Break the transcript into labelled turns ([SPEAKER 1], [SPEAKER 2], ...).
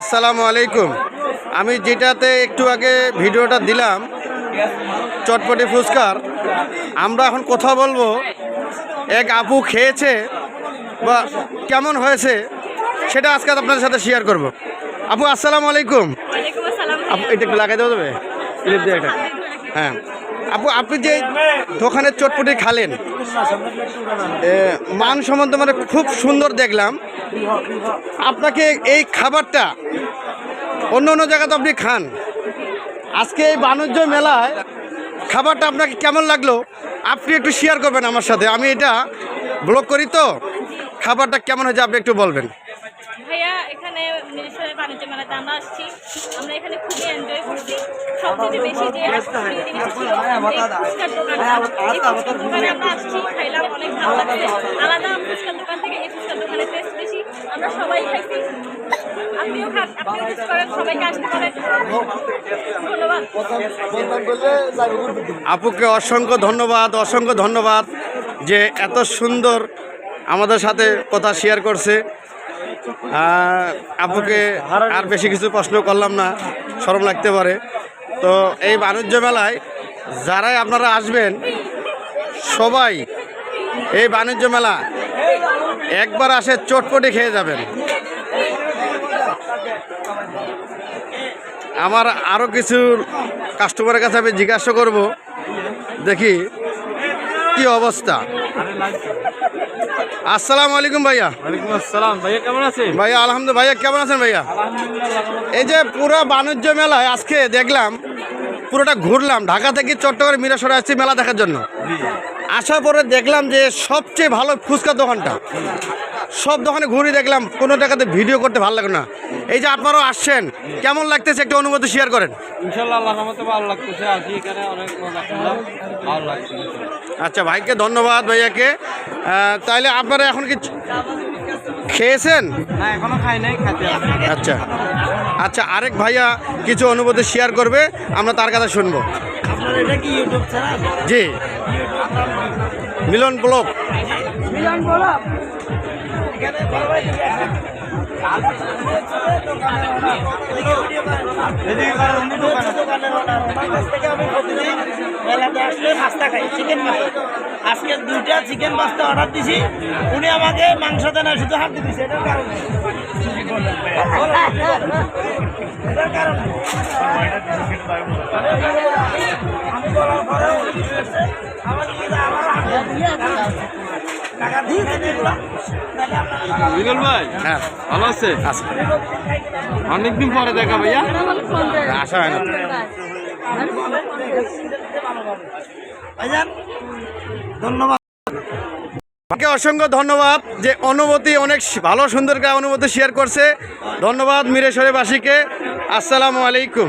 [SPEAKER 1] আসসালামু আলাইকুম। আমি যেটাতে একটু আগে ভিডিওটা দিলাম চটপটি ফুচকার, আমরা এখন কথা বলবো এক আপু খেয়েছে বা কেমন হয়েছে সেটা আজকে আপনাদের সাথে শেয়ার করব। আপু আসসালামু আলাইকুম। আপু এটা একটু লাগাই দেওয়া যাবে ক্লিপ দিয়ে এটা? হ্যাঁ আপু, আপনি যে দোকানের চটপটি খালেন মানসম্মত মানে খুব সুন্দর দেখলাম। আপনাকে এই খাবারটা অন্য অন্য জায়গাতে আপনি খান, আজকে এই বাণিজ্য মেলায় খাবারটা আপনাকে কেমন লাগলো আপনি একটু শেয়ার করবেন আমার সাথে। আমি এটা ব্লগ করি তো, খাবারটা কেমন হয়েছে আপনি একটু বলবেন।
[SPEAKER 2] ভাইয়া এখানে মিরেশ্বরের বাণিজ্য মেলাতে আমরা আসছি, আমরা এখানে খুবই এনজয় করছি। সবচেয়ে বেশি যে ফুচকার দোকানে আমরা আসছি, খাইলাম, অনেক ভালো লাগছে। আলাদা ফুচকার দোকান থেকে এই ফুচকার দোকানের টেস্ট বেশি, আমরা সবাই খাইছি। আপনিও খান, আপনিও টেস্ট করেন, সবাইকে আসতে পারেন। ধন্যবাদ
[SPEAKER 1] আপুকে, অসংখ্য ধন্যবাদ, অসংখ্য ধন্যবাদ যে এত সুন্দর আমাদের সাথে কথা শেয়ার করছে। আপুকে আর বেশি কিছু প্রশ্ন করলাম না, শরম লাগতে পারে। তো এই বাণিজ্য মেলায় যারাই আপনারা আসবেন সবাই এই বাণিজ্য মেলা একবার আসে চটপটি খেয়ে যাবেন। আমার আরও কিছু কাস্টমারের কাছে আমি জিজ্ঞাসা করব, দেখি কি অবস্থা। আসসালামু আলাইকুম ভাইয়া।
[SPEAKER 3] ওয়ালাইকুম আসসালাম ভাইয়া, কেমন আছেন?
[SPEAKER 1] ভাইয়া আলহামদুলিল্লাহ। ভাইয়া কেমন আছেন ভাইয়া? এই যে পুরো বাণিজ্য মেলায় আজকে দেখলাম, পুরোটা ঘুরলাম, ঢাকা থেকে চট্টগ্রাম মিরাসরে আসছি মেলা দেখার জন্য। আসার পরে দেখলাম যে সবচেয়ে ভালো ফুচকার দোকানটা, সব দোকানে ঘুরে দেখলাম, কোনো জায়গাতে ভিডিও করতে ভালো লাগে না। এই যে আপনারাও আসছেন, কেমন লাগতেছে একটা অনুভূতি শেয়ার করেন।
[SPEAKER 3] ইনশাআল্লাহ আল্লাহর রহমতে ভালো লাগতেছে, আজকে এখানে অনেক মজা করলাম, ভালো লাগছে।
[SPEAKER 1] আচ্ছা ভাইকে ধন্যবাদ, ভাইয়াকে। তাইলে আপনারা এখন কি খেয়েছেন?
[SPEAKER 3] না এখনো খাই নাই, খেতে হবে।
[SPEAKER 1] আচ্ছা আচ্ছা, আরেক ভাইয়া কিছু অনুভূতি শেয়ার করবে, আমরা তার কথা শুনবো।
[SPEAKER 3] আপনার এটা কি ইউটিউব চ্যানেল?
[SPEAKER 1] জি, মিলন ব্লগ।
[SPEAKER 3] মিলন ব্লগ। এখানে বড় ভাই আজকে 2টা চিকেন পাস্তা অর্ডার দিছি, উনি আমাকে মাংস দেন না, শুধু হাত দিয়েছে। এটার কারণ আমি বলার পরে মিলন ভাই,
[SPEAKER 1] হ্যাঁ
[SPEAKER 3] ভালো আছে?
[SPEAKER 1] আচ্ছা,
[SPEAKER 3] অনেকদিন পরে দেখা ভাইয়া,
[SPEAKER 1] আশা হয় না।
[SPEAKER 3] ধন্যবাদ।
[SPEAKER 1] আপনাকে অসংখ্য ধন্যবাদ যে অনুভূতি অনেক ভালো সুন্দর অনুভূতি শেয়ার করছে। ধন্যবাদ মিরেশ্বরবাসীকে। আসসালামু আলাইকুম।